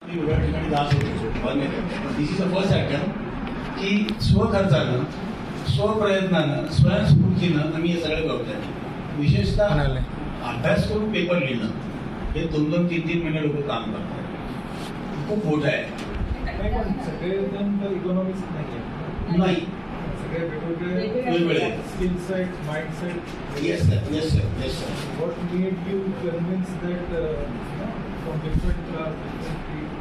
मी वेगळ्या ठिकाणी जात होतो. दिस इज द फर्स्ट अटेम्प्ट की स्वखर्चानं, स्वप्रयत्नानं, स्वयंस्फूर्तीनं आम्ही हे सगळं करतोय. विशेषतः अभ्यास करून पेपर लिहिणं हे 2-2, 3-3 महिने लोक काम करतात. खूप मोठं आहे. सगळेजण तर इकॉनॉमिक्स नाही, सगळे वेगवेगळे वेगवेगळे skill set, mind set. Yes sir, yes sir, yes sir. What made you convince that from different class, different field,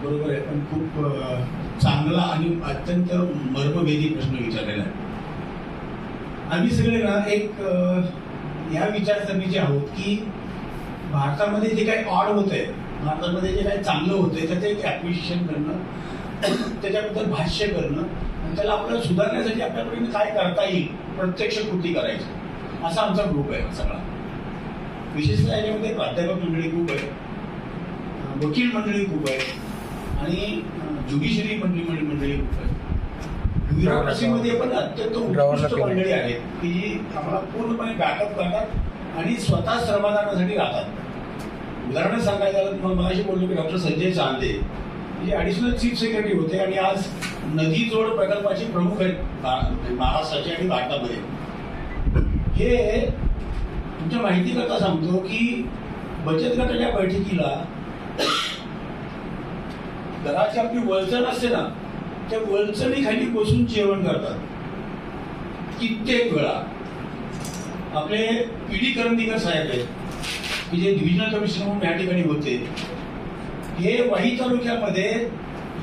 बरोबर आहे, पण खूप चांगला आणि अत्यंत मर्मभेदी प्रश्न विचारलेला आहे. आम्ही सगळे ना एक या विचारसरणीचे आहोत की भारतामध्ये जे काही ऑड होत आहे, भारतामध्ये जे काही चांगलं होतंय त्याचं एक ॲप्रिशिएशन करणं, त्याच्याबद्दल भाष्य करणं आणि त्याला आपल्याला सुधारण्यासाठी आपल्याकडे काय करता येईल प्रत्यक्ष कृती करायची, असा आमचा ग्रुप आहे सगळा. विशेषतः याच्यामध्ये प्राध्यापक मंडळी खूप आहे, वकील मंडळी खूप आहे आणि ज्युडिशरी मंडळी खूप आहे. ब्युरोक्रेसीमध्ये पण अत्यंत उत्कृष्ट मंडळी आहेत की जी आम्हाला पूर्णपणे बॅकअप करतात आणि स्वतः समाधानासाठी राहतात. उदाहरण सांगायचं झालं मग मगाशी बोललो की डॉक्टर संजय चांदे जे ॲडिशनल चीफ सेक्रेटरी होते आणि आज नदी जोड प्रकल्पाचे प्रमुख आहेत महाराष्ट्राचे आणि भारतामध्ये. हे तुमच्या माहितीकरता सांगतो की बचत गटाच्या बैठकीला घराची आपली वळचण असते ना, त्या वळचणीखाली बसून जेवण करतात कित्येक वेळा. आपले पी.डी. करंदीकर साहेब आहेत की जे डिव्हिजनल कमिशनर म्हणून या ठिकाणी होते. हे वाई तालुक्यामध्ये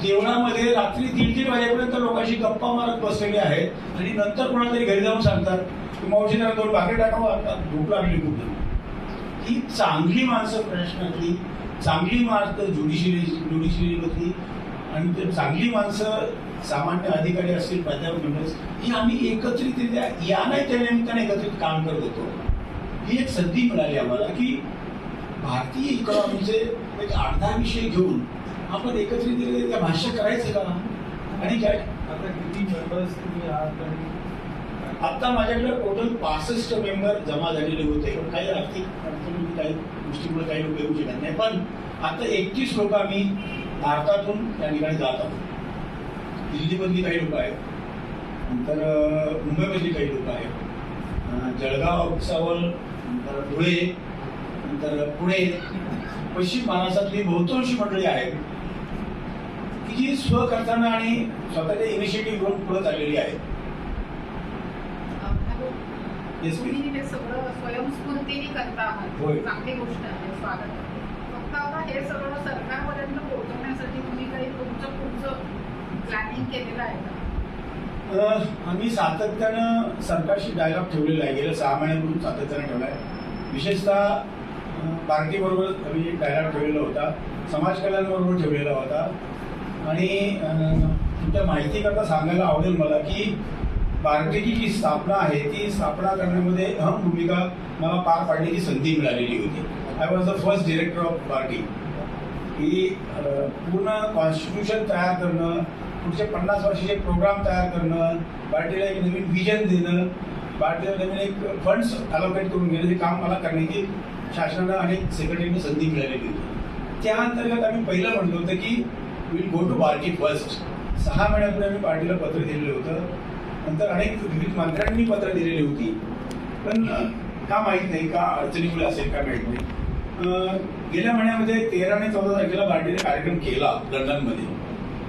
जेवणामध्ये रात्री 3-3 वाजेपर्यंत लोकांशी गप्पा मारत बसलेले आहेत आणि नंतर कोणातरी घरी जाऊन सांगतात की मावशी जरा 2 भाकरी टाकावं, भूक लागली खूप. ही चांगली माणसं प्रशासनातली, चांगली माणसं ज्युडिशरीमधली आणि चांगली माणसं सामान्य अधिकारी असतील, प्राध्यापक मंडळ, ही आम्ही एकत्रितरित्या या नाही त्या निमित्ताने एकत्रित काम करत होतो. ही एक संधी मिळाली आम्हाला की भारतीय इकॉनॉमीचे एक 8-10 विषय घेऊन आपण एकत्रितरित्या भाष्य करायचं का. आणि काय आता किती मेंबर्स तुम्ही आहात आणि आता माझ्याकडे टोटल 65 मेंबर जमा झालेले होते. काही आर्थिक अडचणी, काही गोष्टीमुळे काही लोक येऊ शकत नाही, पण आता 31 लोक आम्ही भारतातून त्या ठिकाणी जात आहोत. दिल्लीमधली काही लोक आहेत, नंतर मुंबईमधली काही लोक आहेत, जळगाव, भुसावळ, नंतर धुळे, नंतर पुणे, पश्चिम महाराष्ट्रातली बहुतांशी मंडळी आहेत की जी स्वखर्चानं आणि स्वतःच्या इनिशिएटिव्ह घेऊन पुढे चाललेली आहेत. तुम्ही हे सगळं स्वयंस्फूर्तीने करता आहात, होय. चांगली गोष्ट आहे, स्वागत आहे. फक्त आता हे सगळं सरकारपर्यंत पोहोचवण्यासाठी तुम्ही काही पुढचं प्लॅनिंग केलेलं आहे का? आम्ही सातत्यानं सरकारशी डायलॉग ठेवलेला आहे. गेल्या 6 महिन्यापासून सातत्यानं ठेवला आहे. विशेषतः पार्टीबरोबर आम्ही डायलॉग ठेवलेला होता, समाज कल्याणबरोबर ठेवलेला होता. आणि तुमच्या माहितीकरता सांगायला आवडेल मला की पार्टीची जी स्थापना आहे ती स्थापना करण्यामध्ये अहम भूमिका मला पार पाडण्याची संधी मिळालेली होती. I was the first director of party. की पूर्ण कॉन्स्टिट्यूशन तयार करणं, पुढचे 50 वर्षाचे प्रोग्राम तयार करणं, पार्टीला एक नवीन व्हिजन देणं, पार्टीला नवीन एक फंड्स अलोकेट करून घेणं, हे काम मला करण्याची शासनानं अनेक सेक्रेटरीने संधी मिळालेली होती. त्या अंतर्गत आम्ही पहिलं म्हटलं होतं की will go to party first. 6 महिन्यापूर्वी आम्ही पार्टीला पत्र दिलेलं होतं. नंतर अनेक विविध मंत्र्यांनी पत्र दिलेली होती, पण का माहीत नाही, का अडचणीमुळे असेल का माहीत नाही. गेल्या महिन्यामध्ये 13 आणि 14 तारखेला पार्टीने कार्यक्रम केला लंडनमध्ये,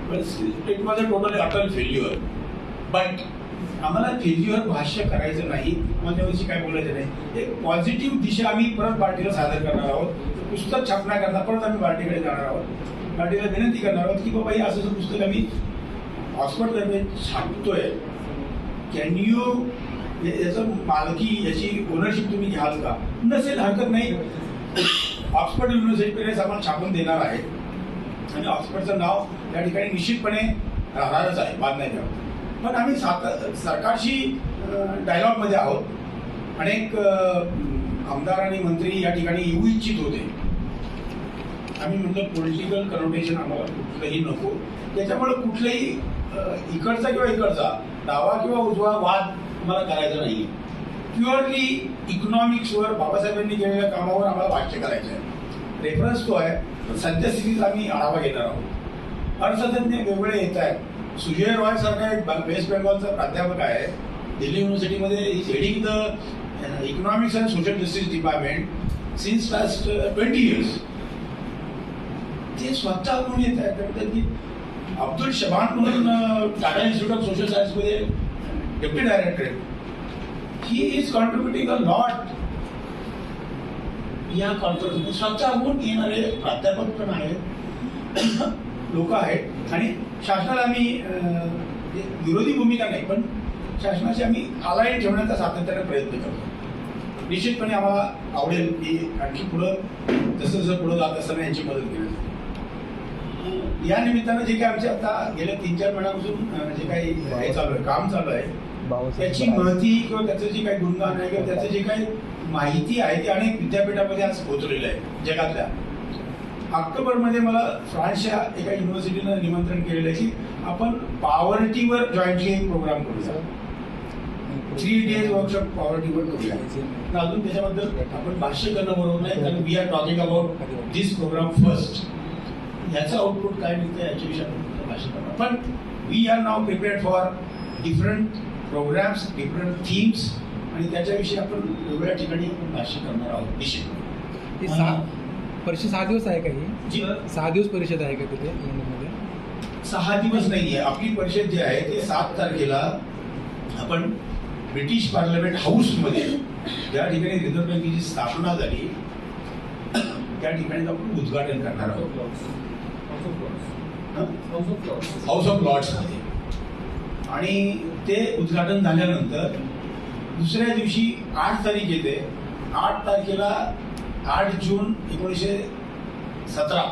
पण it was a totally Atal failure. But आम्हाला फेल्युअर भाष्य करायचं नाही, आम्हाला त्याविषयी काय बोलायचं नाही. एक पॉझिटिव्ह दिशा आम्ही परत पार्टीला सादर करणार आहोत. पुस्तक छापण्याकरता परत आम्ही पार्टीकडे जाणार आहोत. पार्टीला विनंती करणार आहोत की बाबा हे असं पुस्तक आम्ही ऑक्सफर्डतर्फे छापतोय, कॅन यू याचं मालकी, याची ओनरशिप तुम्ही घ्याल का. नसेल हरकत नाही, ऑक्सफर्ड युनिव्हर्सिटीने आम्हाला छापून देणार आहे आणि ऑक्सफर्डचं नाव या ठिकाणी निश्चितपणे राहणारच आहे, बाद नाही घ्यावं. पण आम्ही सरकारशी डायलॉगमध्ये आहोत. अनेक आमदार आणि मंत्री या ठिकाणी येऊ इच्छित होते. आम्ही म्हटलं पॉलिटिकल कनोटेशन आम्हाला कुठलंही नको, त्याच्यामुळे कुठलाही इकडचा किंवा इकडचा, डावा किंवा उजवा वाद आम्हाला करायचा नाही. प्युअरली इकॉनॉमिक्सवर, बाबासाहेबांनी केलेल्या कामावर आम्हाला भाष्य करायचं आहे. रेफरन्स तो आहे पण सद्यस्थितीचा आम्ही आढावा घेणार आहोत. अर्थतज्ञ वेगवेगळे येत आहेत. सुजय रॉय सारखा एक वेस्ट बेंगॉलचा प्राध्यापक आहे, दिल्ली युनिव्हर्सिटीमध्ये is heading the economics and social justice department since last 20 years. ते स्वतः म्हणून येत आहेत. तर त्यांनी अब्दुल शबान म्हणून टाटा इन्स्टिट्यूट ऑफ सोशल सायन्समध्ये deputy director, he is contributing a lot या कॉन्फरन्समध्ये. स्वतःहून येणारे प्राध्यापक पण आहेत, लोक आहेत. आणि शासनाला आम्ही विरोधी भूमिका नाही, पण शासनाशी आम्ही अलाईन ठेवण्याचा सातत्याने प्रयत्न करतो. निश्चितपणे आम्हाला आवडेल की आणखी पुढं जसं जसं पुढं जात असताना यांची मदत केली. या निमित्तानं जे काही आमचे आता गेल्या 3-4 महिन्यापासून जे काही हे चालू आहे, काम चालू आहे, त्याची महती किंवा त्याचं जे काही गुणगान आहे किंवा त्याचं जे काही माहिती आहे ती अनेक विद्यापीठामध्ये आज पोहोचलेलं आहे जगातल्या. ऑक्टोबरमध्ये मला फ्रान्सच्या एका युनिव्हर्सिटीनं निमंत्रण केलेलं आहे की आपण पॉवर्टीवर जॉईंटली एक प्रोग्राम करूया. 3 days वर्कशॉप पॉवर्टीवर करूया. तर अजून त्याच्याबद्दल आपण भाष्य करणं बरोबर नाही, कारण we are talking about this program first. याचं आउटपुट काय निघतं याच्याविषयी आपण भाष्य करणार. पण we are now prepared for different programs, different themes, आणि त्याच्याविषयी आपण वेगवेगळ्या ठिकाणी आपण भाष्य करणार आहोत. निश्चित परिषद 6 दिवस आहे का ही? जी 6 दिवस परिषद आहे का तिथे लंडनमध्ये? 6 दिवस नाही आहे. आपली परिषद जी आहे ते 7 तारखेला आपण ब्रिटिश पार्लमेंट हाऊसमध्ये ज्या ठिकाणी रिझर्व्ह बँकेची स्थापना झाली त्या ठिकाणी आपण उद्घाटन करणार आहोत. हाऊस ऑफ लॉर्ड्समध्ये. आणि ते उद्घाटन झाल्यानंतर दुसऱ्या दिवशी 8 तारीख येते. 8 तारखेला 8 जून 1917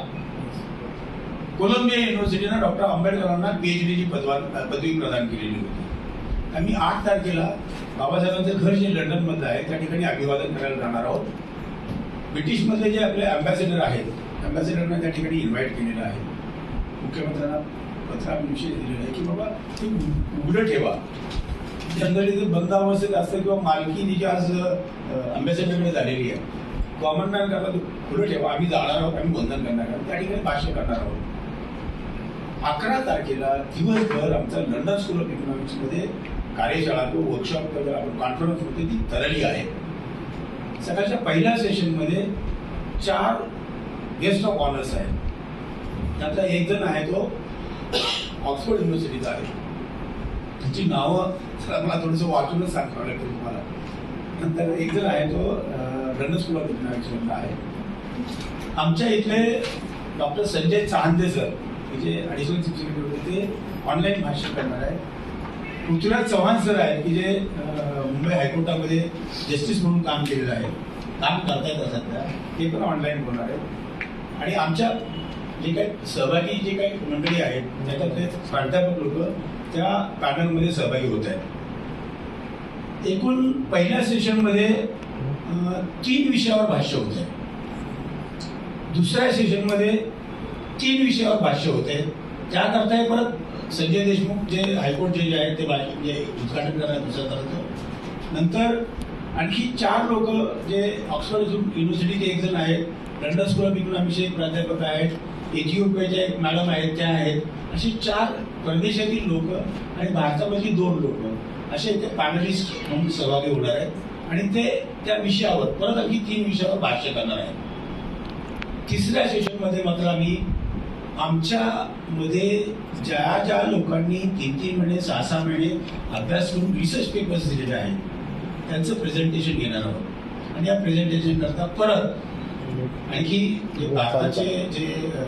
कोलंबिया युनिव्हर्सिटीनं डॉक्टर आंबेडकरांना PhD पदवी प्रदान केलेली होती. आम्ही 8 तारखेला बाबासाहेबांचं घर जे लंडनमधलं आहे त्या ठिकाणी अभिवादन करायला जाणार आहोत. ब्रिटिशमधले जे आपले अँबॅसेडर आहेत, अँबॅसेडरना त्या ठिकाणी इन्व्हाइट केलेलं आहे. मुख्यमंत्र्यांना पत्राविषयी दिलेलं आहे की बाबा ते उघडं ठेवा. जनरली ते बंद अवस्थेत असतं किंवा मालकी जी आज अँबॅसेडरकडे झालेली आहे, कॉमन मॅन करता खुलं ठेवा. आम्ही जाणार आहोत, आम्ही वंदन करणार आहोत, त्या ठिकाणी भाष्य करणार आहोत. 11 तारखेला दिवसभर आमचा लंडन स्कूल ऑफ इकॉनॉमिक्समध्ये कार्यशाळा किंवा वर्कशॉप वगैरे आपण कॉन्फरन्स होते ती ठरली आहे. सकाळच्या पहिल्या सेशनमध्ये 4 गेस्ट ऑफ ऑनर्स आहेत. त्यातला एक जण आहे तो ऑक्सफोर्ड युनिव्हर्सिटीचा आहे. त्याची नावं मला थोडंसं वाचूनच सांगावं लागतं तुम्हाला. नंतर एक जण आहे तो लंडन स्कूल ऑफ इकॉनॉमिक्समधला आहे. आमच्या इथले डॉक्टर संजय चांदे सर, जे ॲडिशनल चीफ सेक्रेटरी होते, ते ऑनलाईन भाष्य करणार आहे. पृथ्वीराज चव्हाण सर आहेत की जे मुंबई हायकोर्टामध्ये जस्टिस म्हणून काम केलेलं आहे, काम करतायत सध्या, ते पण ऑनलाईन बोलणार आहेत. आणि आमच्या जे काही सहभागी जे काही मंडळी आहेत त्याच्यातले प्राध्यापक लोक त्या पॅनलमध्ये सहभागी होत आहेत. एकूण पहिल्या सेशनमध्ये 3 विषयावर भाष्य होत आहे. दुसऱ्या सेशनमध्ये 3 विषयावर भाष्य होते. त्याकरता परत संजय देशमुख जे हायकोर्ट जज आहेत ते जे उद्घाटन करणार दुसऱ्या तरचं. नंतर आणखी 4 लोक जे ऑक्सफोर्ड युनिव्हर्सिटीचे एक जण आहेत, लंडन स्कूल ऑफ इकॉनॉमिक्सचे एक प्राध्यापक आहेत, इथिओपियाच्या एक मॅडम आहेत त्या आहेत. असे 4 परदेशातील लोक आणि भारतामधली 2 लोक असे ते पॅनलिस्ट म्हणून सहभागी होणार आहेत. आणि ते त्या विषयावर परत आणखी 3 विषयावर भाष्य करणार आहेत. तिसऱ्या सेशनमध्ये मात्र आम्ही आमच्यामध्ये ज्या लोकांनी 3-3 महिने 6-6 महिने अभ्यास करून रिसर्च पेपर्स दिलेले आहेत त्यांचं प्रेझेंटेशन घेणार आहोत. आणि या प्रेझेंटेशन करता परत आणखी जे भारताचे जे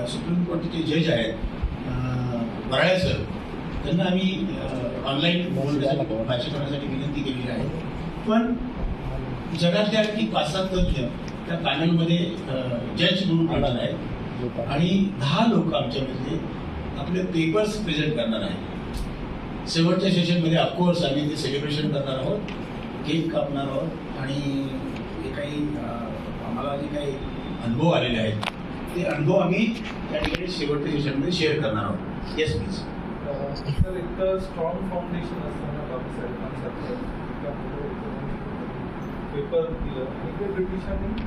सुप्रीम कोर्टाचे जज आहेत बराळे सर, त्यांना आम्ही ऑनलाईन भाष्य करण्यासाठी विनंती केलेली आहे. पण जगातल्या आणखी 5-7 तज्ञ त्या पॅनलमध्ये जज म्हणून राहणार आहेत. आणि 10 लोक आमच्यामध्ये आपले पेपर्स प्रेझेंट करणार आहेत. शेवटच्या सेशनमध्ये ऑफकोर्स आम्ही ते सेलिब्रेशन करणार आहोत, केक कापणार आहोत आणि जे काही आम्हाला जे काही अनुभव आलेले आहेत ते अनुभव आम्ही त्या ठिकाणी शेवटच्या सेशनमध्ये शेअर करणार आहोत. Yes please. सर, इतकं स्ट्रॉंग फाउंडेशन असताना बाबासाहेबांसारखं पेपर दिलं आणि ते ब्रिटिशांनी